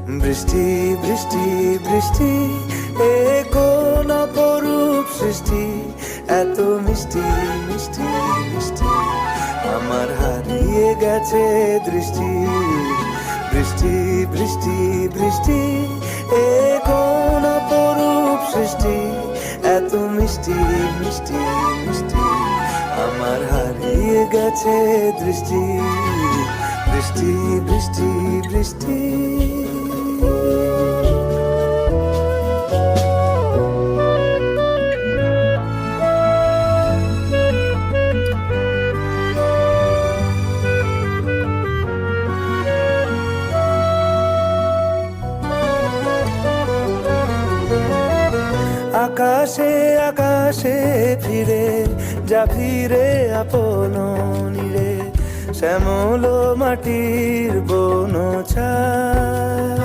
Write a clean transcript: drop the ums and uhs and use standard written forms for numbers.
বৃষ্টি বৃষ্টি বৃষ্টি, এ কোন অপরূপ সৃষ্টি, এত মিষ্টি মিষ্টি মিষ্টি, আমার হারিয়ে গেছে দৃষ্টি। বৃষ্টি বৃষ্টি বৃষ্টি, এ কোন অপরূপ সৃষ্টি, এত মিষ্টি মিষ্টি মিষ্টি, আমার হারিয়ে গেছে দৃষ্টি। বৃষ্টি বৃষ্টি বৃষ্টি। আকাশে আকাশে ফিরে যা, ফিরে আপন নীড়ে, শ্যামল মাটির বন ছায়া।